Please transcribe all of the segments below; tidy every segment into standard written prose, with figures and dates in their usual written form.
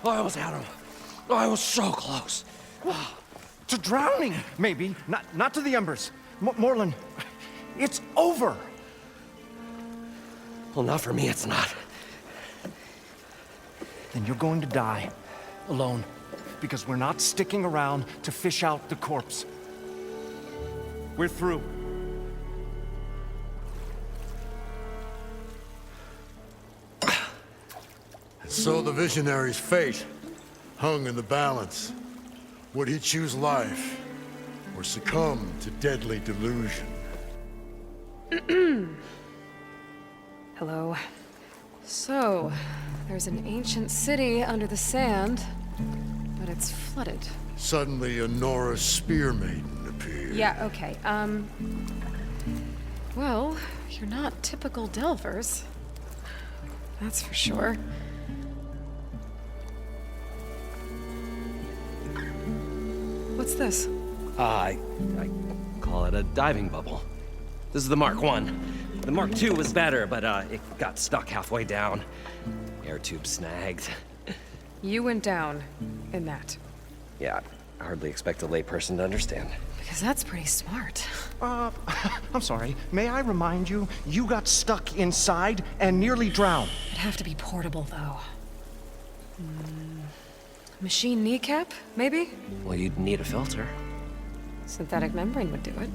I almost had him. I was so close. To drowning, maybe. Not to the embers. Morlund, it's over. Well, not for me, it's not. Then you're going to die. Alone. Because we're not sticking around to fish out the corpse. We're through. So the visionary's fate hung in the balance. Would he choose life or succumb to deadly delusion? Hello. So, there's an ancient city under the sand, but it's flooded. Suddenly, a Nora spear maiden appeared. Yeah, okay. Well, you're not typical Delvers. That's for sure. What's this? I call it a diving bubble. This is the Mark I. The Mark II was better, but it got stuck halfway down. Air tube snagged. You went down in that. Yeah, I hardly expect a layperson to understand. Because that's pretty smart. I'm sorry. May I remind you, you got stuck inside and nearly drowned. It'd have to be portable, though. Machine kneecap, maybe? Well, you'd need a filter. Synthetic membrane would do it.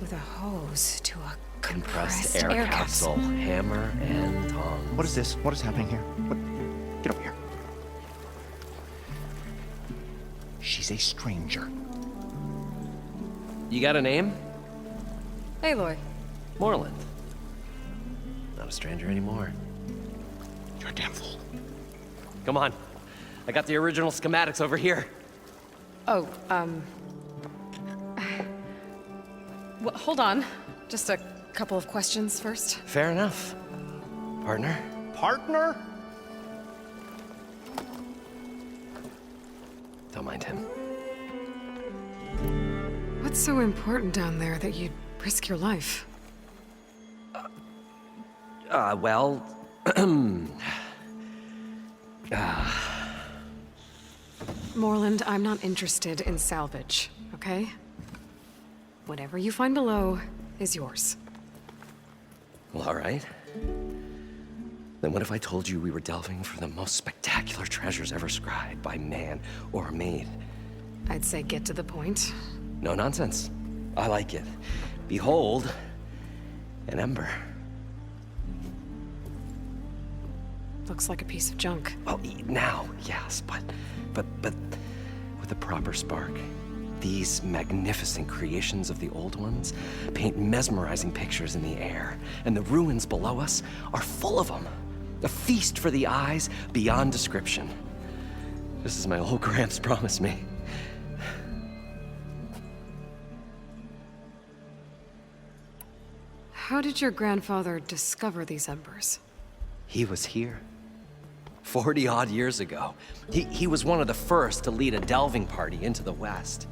With a hose to a Compressed air capsule. Hammer and tongs. What is this? What is happening here? Get over here. She's a stranger. You got a name? Aloy. Morlund. Not a stranger anymore. You're a damn fool. Come on. I got the original schematics over here. Oh, well, hold on. Just a couple of questions first. Fair enough. Partner? Partner? Don't mind him. What's so important down there that you'd risk your life? Well... Morlund, I'm not interested in salvage, okay? Whatever you find below is yours. Well, all right. Then what if I told you we were delving for the most spectacular treasures ever scribed by man or maid? I'd say get to the point. No nonsense. I like it. Behold, an ember. Looks like a piece of junk. Oh, now, yes, but with a proper spark. These magnificent creations of the old ones paint mesmerizing pictures in the air, and the ruins below us are full of them. A feast for the eyes beyond description. Just as my old Gramps promised me. How did your grandfather discover these embers? He was here. 40-odd years ago. He was one of the first to lead a delving party into the West.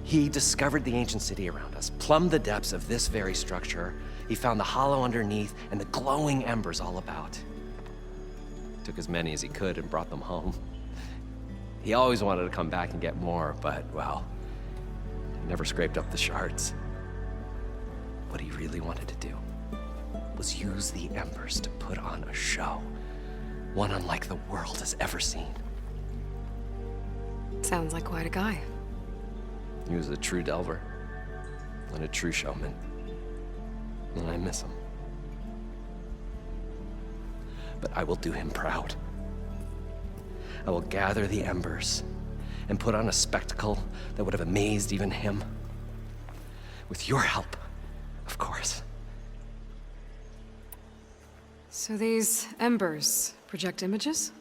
He discovered the ancient city around us, plumbed the depths of this very structure. He found the hollow underneath and the glowing embers all about. Took as many as he could and brought them home. He always wanted to come back and get more, but, well, never scraped up the shards. What he really wanted to do was use the embers to put on a show. One unlike the world has ever seen. Sounds like quite a guy. He was a true delver and a true showman. And I miss him. But I will do him proud. I will gather the embers and put on a spectacle that would have amazed even him. With your help, of course. So these embers project images?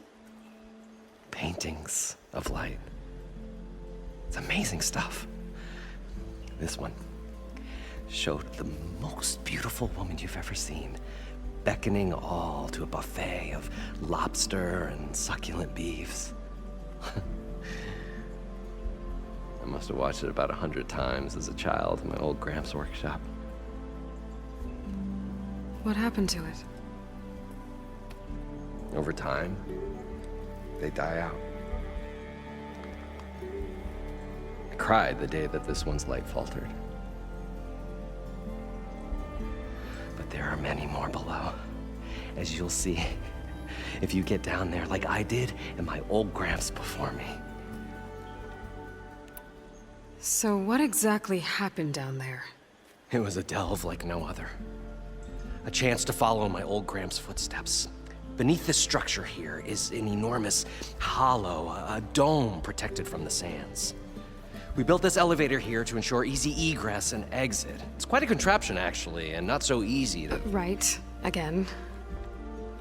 Paintings of light. It's amazing stuff. This one showed the most beautiful woman you've ever seen, beckoning all to a buffet of lobster and succulent beefs. must have watched it about 100 times as a child in my old Gramps workshop. What happened to it? Over time, they die out. I cried the day that this one's light faltered. But there are many more below, as you'll see if you get down there like I did and my old Gramps before me. So what exactly happened down there? It was a delve like no other. A chance to follow my old Gramps' footsteps. Beneath this structure here is an enormous hollow, a dome protected from the sands. We built this elevator here to ensure easy egress and exit. It's quite a contraption, actually, and not so easy to... Right. Again.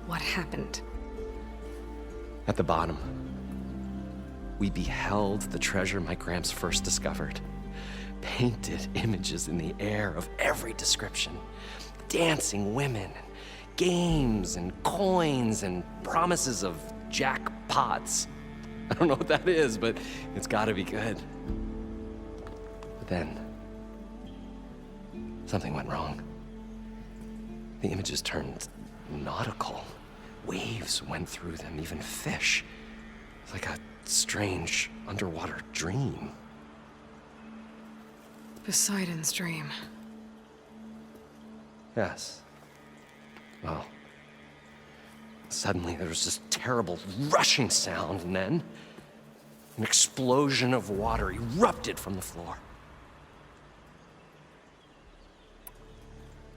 What happened? At the bottom, we beheld the treasure my Gramps first discovered. Painted images in the air of every description. Dancing women, games and coins and promises of jackpots. I don't know what that is, but it's gotta be good. But then, something went wrong. The images turned nautical. Waves went through them, even fish. It's like a strange underwater dream. Poseidon's dream. Yes. Well, suddenly there was this terrible rushing sound, and then an explosion of water erupted from the floor.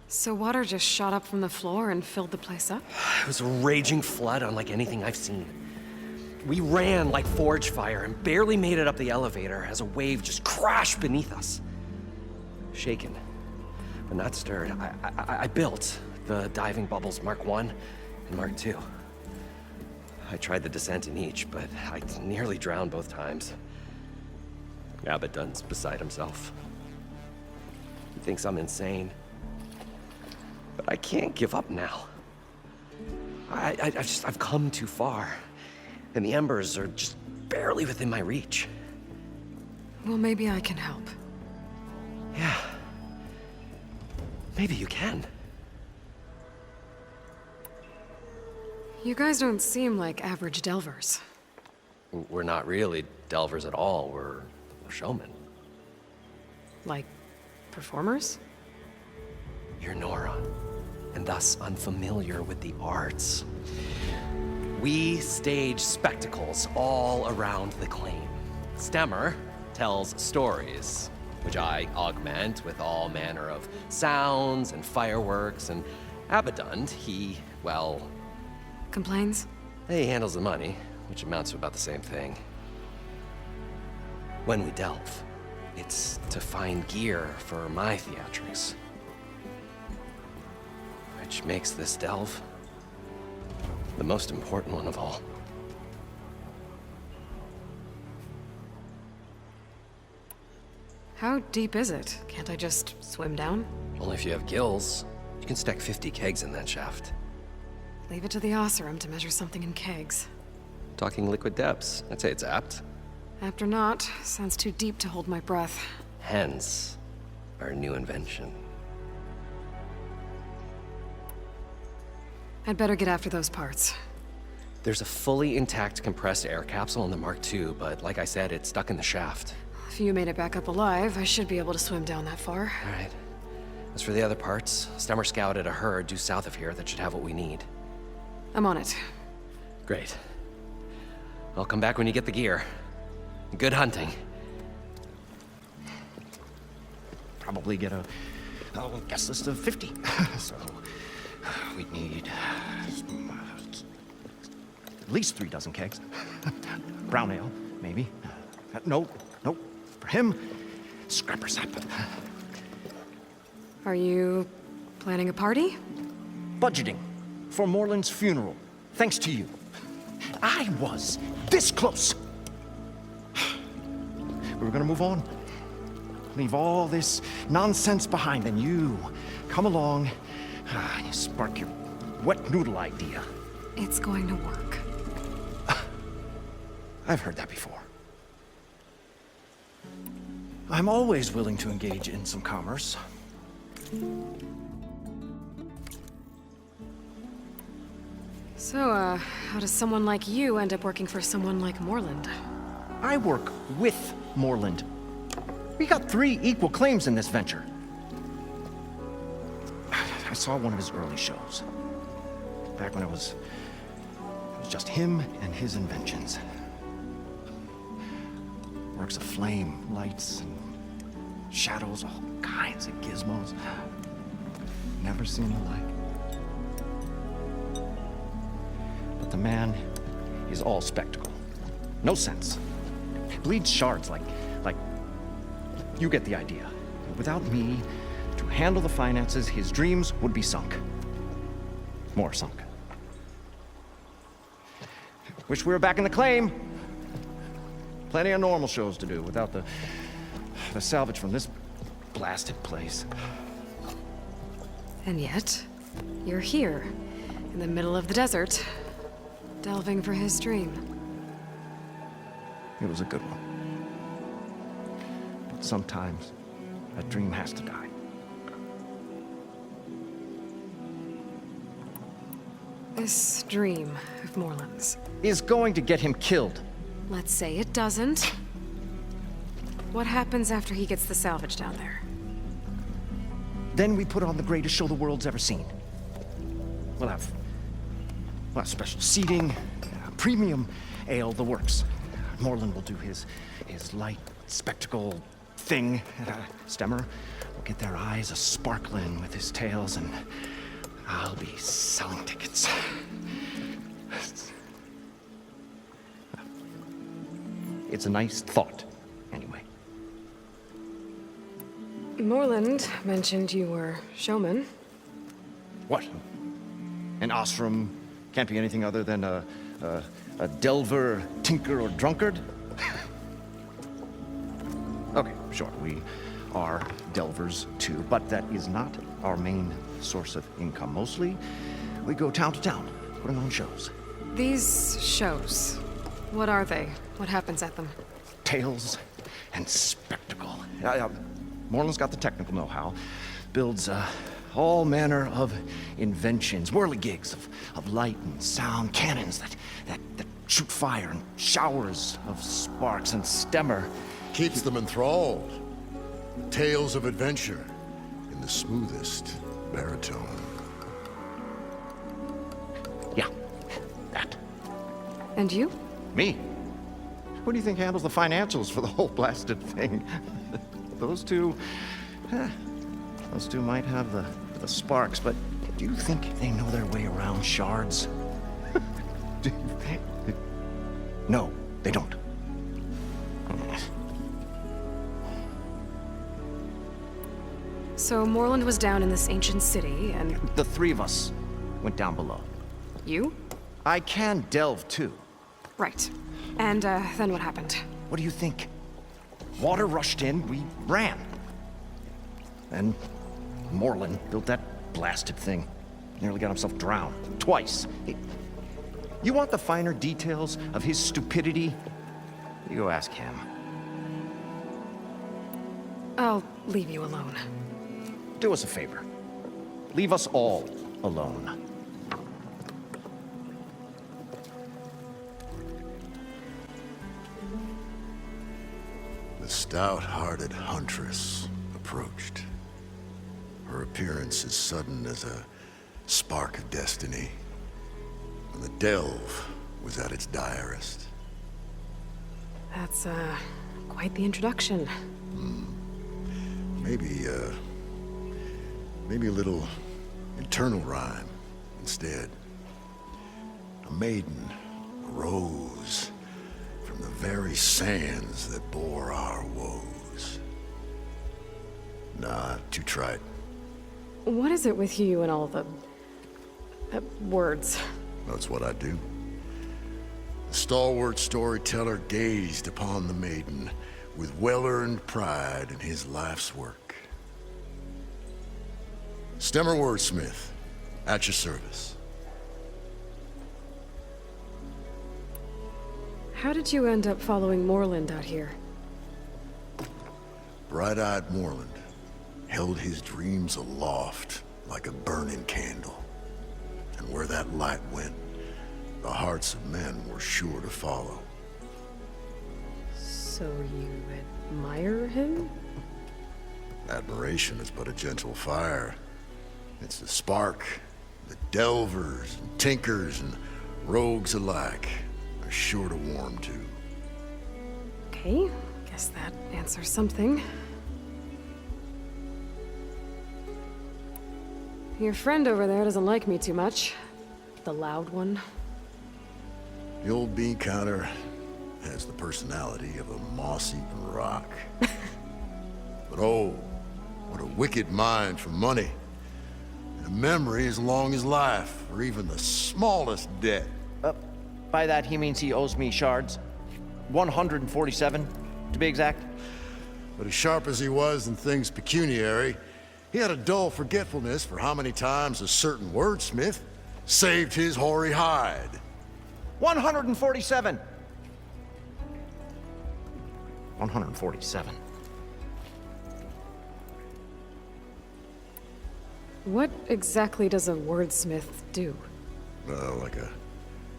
So water just shot up from the floor and filled the place up? It was a raging flood unlike anything I've seen. We ran like forge fire and barely made it up the elevator as a wave just crashed beneath us. Shaken, but not stirred, I built the diving bubbles Mark I and Mark II. I tried the descent in each, but I nearly drowned both times. Abaddon's beside himself. He thinks I'm insane. But I can't give up now. I've come too far. And the embers are just barely within my reach. Well, maybe I can help. Yeah. Maybe you can. You guys don't seem like average delvers. We're not really delvers at all. We're showmen. Like, performers? You're Nora, and thus unfamiliar with the arts. We stage spectacles all around the claim. Stemmer tells stories, which I augment with all manner of sounds and fireworks, and Abaddon, well... Complains? He handles the money, which amounts to about the same thing. When we delve, it's to find gear for my theatrics. Which makes this delve the most important one of all. How deep is it? Can't I just swim down? Only if you have gills. You can stack 50 kegs in that shaft. Leave it to the Oseram to measure something in kegs. Talking liquid depths, I'd say it's apt. Apt or not, sounds too deep to hold my breath. Hence, our new invention. I'd better get after those parts. There's a fully intact compressed air capsule in the Mark II, but like I said, it's stuck in the shaft. If you made it back up alive, I should be able to swim down that far. All right. As for the other parts, Stemmer scouted a herd due south of here that should have what we need. I'm on it. Great. I'll come back when you get the gear. Good hunting. Probably get a guest list of 50. So we'd need at least 3 dozen kegs. Brown ale, maybe. Nope. For him, scrapper sap. Are you planning a party? Budgeting for Moreland's funeral, thanks to you. I was this close. We were gonna move on. Leave all this nonsense behind, and you come along and you spark your wet noodle idea. It's going to work. I've heard that before. I'm always willing to engage in some commerce. So, how does someone like you end up working for someone like Morland? I work with Morland. We got 3 equal claims in this venture. I saw one of his early shows. Back when it was just him and his inventions. Works of flame, lights, and shadows, all kinds of gizmos. Never seen the like. But the man is all spectacle. No sense. Bleeds shards like you get the idea. Without me to handle the finances, his dreams would be sunk. More sunk. Wish we were back in the claim. Plenty of normal shows to do without the salvage from this blasted place. And yet, you're here, in the middle of the desert, delving for his dream. It was a good one. But sometimes, a dream has to die. This dream of Morland's. Is going to get him killed. Let's say it doesn't. What happens after he gets the salvage down there? Then we put on the greatest show the world's ever seen. We'll have special seating, premium ale, the works. Morland will do his light spectacle thing. Stemmer will get their eyes a-sparkling with his tales, and I'll be selling tickets. It's a nice thought, anyway. Morland mentioned you were showman. What? An Osram can't be anything other than a delver, tinker, or drunkard? Okay, sure, we are delvers too, but that is not our main source of income. Mostly, we go town to town, putting on shows. These shows, what are they? What happens at them? Tales and spectacle. Morland's got the technical know-how. Builds all manner of inventions, whirligigs of light and sound, cannons that shoot fire, and showers of sparks, and Stemmer Keeps them enthralled. Tales of adventure in the smoothest baritone. Yeah, that. And you? Me? Who do you think handles the financials for the whole blasted thing? Those two might have the sparks, but do you think they know their way around shards? No, they don't. So Morland was down in this ancient city, and The 3 of us went down below. you? I can delve too. Right. And then what happened? What do you think? Water rushed in, we ran. Then Morland built that blasted thing. Nearly got himself drowned. Twice. You want the finer details of his stupidity? You go ask him. I'll leave you alone. Do us a favor. Leave us all alone. The stout-hearted huntress approached. Her appearance as sudden as a spark of destiny. When the delve was at its direst. That's, quite the introduction. Maybe a little internal rhyme instead. A maiden arose from the very sands that bore our woes. Nah, too trite. What is it with you and all the... words? That's what I do. The stalwart storyteller gazed upon the maiden with well-earned pride in his life's work. Stemmer Wordsmith, at your service. How did you end up following Morland out here? bright-eyed Moreland held his dreams aloft like a burning candle. And where that light went, the hearts of men were sure to follow. So you admire him? Admiration is but a gentle fire. It's the spark that delvers and tinkers and rogues alike are sure to warm to. Okay, guess that answers something. Your friend over there doesn't like me too much. The loud one. The old bean counter has the personality of a moss-eaten rock. But oh, what a wicked mind for money. And a memory as long as life, or even the smallest debt. By that, he means he owes me shards. 147, to be exact. But as sharp as he was in things pecuniary, he had a dull forgetfulness for how many times a certain wordsmith saved his hoary hide. 147! 147. What exactly does a wordsmith do? Like a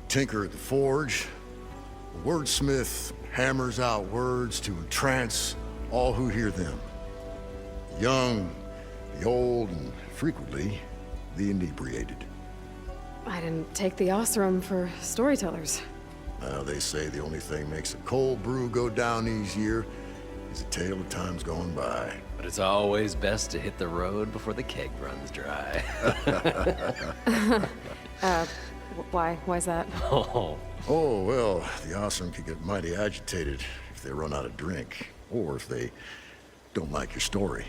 tinker at the forge, a wordsmith hammers out words to entrance all who hear them. The young, the old, and frequently, the inebriated. I didn't take the Osram for storytellers. They say the only thing makes a cold brew go down easier is a tale of times gone by. But it's always best to hit the road before the keg runs dry. Why? Why's that? Oh, Oh, well, the Osram can get mighty agitated if they run out of drink, or if they don't like your story.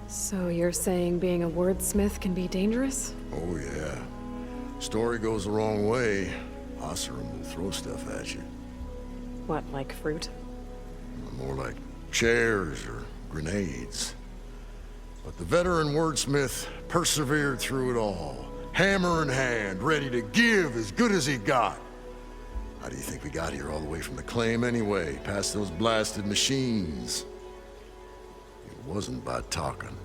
So you're saying being a wordsmith can be dangerous? Oh, yeah. Story goes the wrong way, Osram will throw stuff at you. What, like fruit? More like chairs or grenades. But the veteran wordsmith persevered through it all, hammer in hand, ready to give as good as he got. How do you think we got here all the way from the claim anyway, past those blasted machines? It wasn't by talking.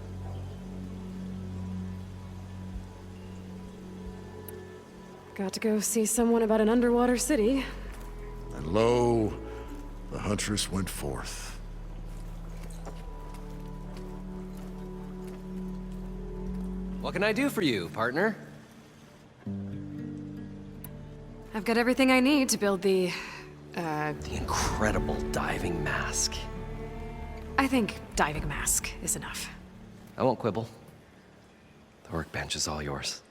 Got to go see someone about an underwater city. And lo, the huntress went forth. what can I do for you, partner? I've got everything I need to build the... The incredible diving mask. I think diving mask is enough. I won't quibble. The workbench is all yours.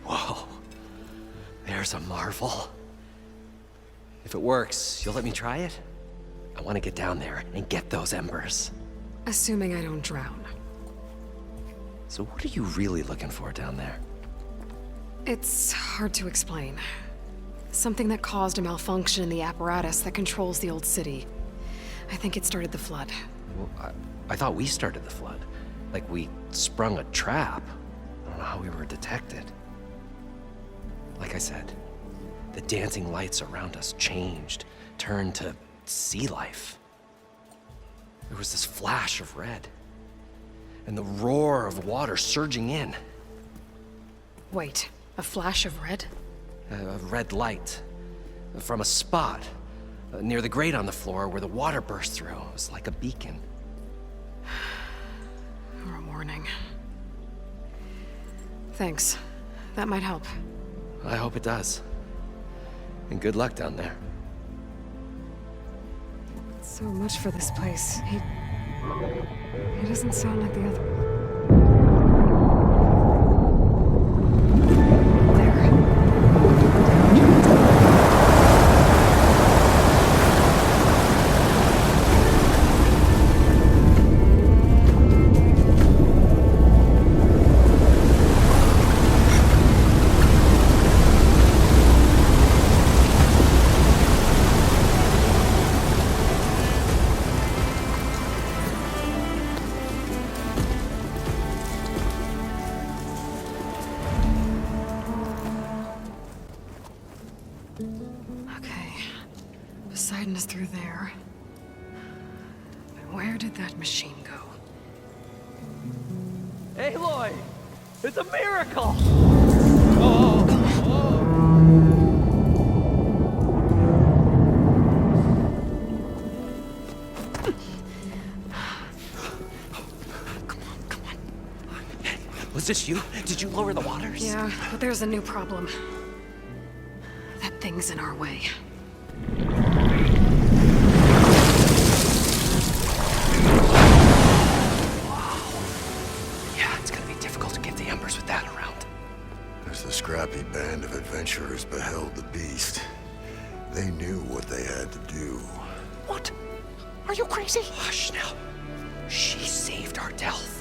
Whoa. There's a marvel. If it works, you'll let me try it? I want to get down there and get those embers. Assuming I don't drown. So what are you really looking for down there? It's hard to explain. Something that caused a malfunction in the apparatus that controls the old city. I think it started the flood. Well, I thought we started the flood. Like we sprung a trap. I don't know how we were detected. Like I said, the dancing lights around us changed, turned to sea life. There was this flash of red, and the roar of water surging in. Wait, a flash of red? A red light from a spot near the grate on the floor where the water burst through. It was like a beacon. Or a warning. Thanks. That might help. I hope it does. And good luck down there. So much for this place. He doesn't sound like the other one. is through there. But where did that machine go? Aloy! It's a miracle! Come on. Was this you? Did you lower the waters? Yeah, but there's a new problem. That thing's in our way. Yeah, it's gonna be difficult to get the embers with that around. As the scrappy band of adventurers beheld the beast, they knew what they had to do. What? Are you crazy? Hush now. She saved our Delph.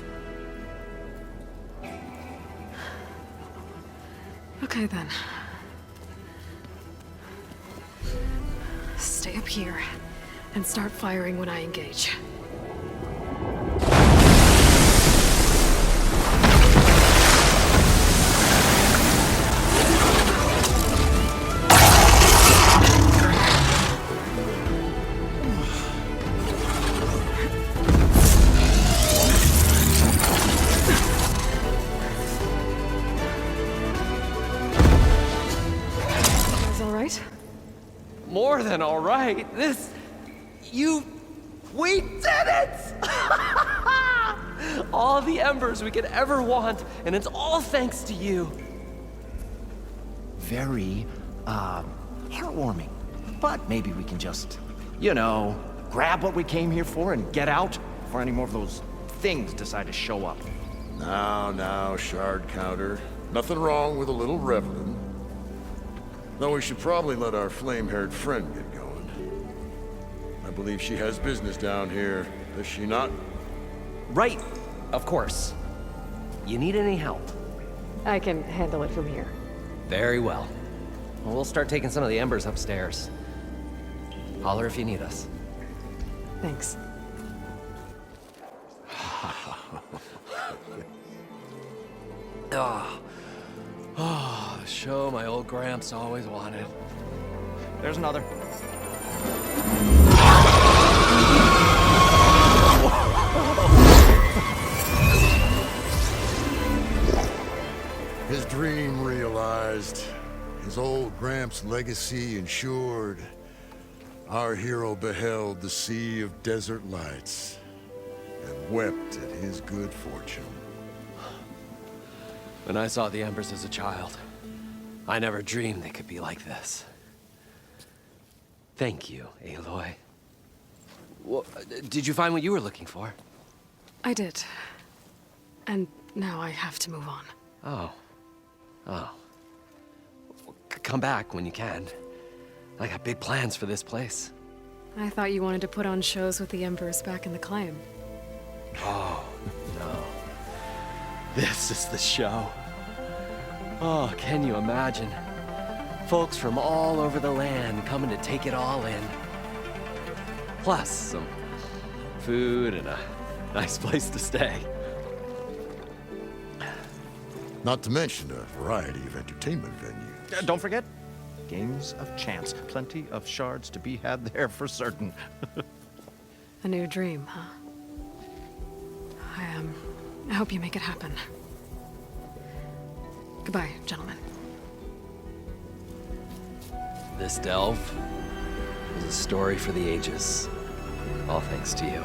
Okay then. Stay up here and start firing when I engage. Is all right? More than all right. We did it! All the embers we could ever want, and it's all thanks to you. Very, heartwarming. But maybe we can just, grab what we came here for and get out before any more of those things decide to show up. Now, Shard Counter. Nothing wrong with a little reveling. Though we should probably let our flame-haired friend get going. I believe she has business down here, does she not? Right, of course. You need any help? I can handle it from here. Very well. Well, we'll start taking some of the embers upstairs. Holler if you need us. Thanks. Show my old Gramps always wanted. There's another. His dream realized, his old Gramps' legacy ensured. Our hero beheld the sea of desert lights and wept at his good fortune. When I saw the embers as a child, I never dreamed they could be like this. Thank you, Aloy. Well, did you find what you were looking for? I did. And now I have to move on. Oh. Come back when you can. I got big plans for this place. I thought you wanted to put on shows with the Embers back in the Claim. No. This is the show. Oh, can you imagine? Folks from all over the land coming to take it all in. Plus some food and a nice place to stay. Not to mention a variety of entertainment venues. Don't forget, games of chance. Plenty of shards to be had there for certain. A new dream, huh? I hope you make it happen. Goodbye, gentlemen. This delve is a story for the ages. All thanks to you.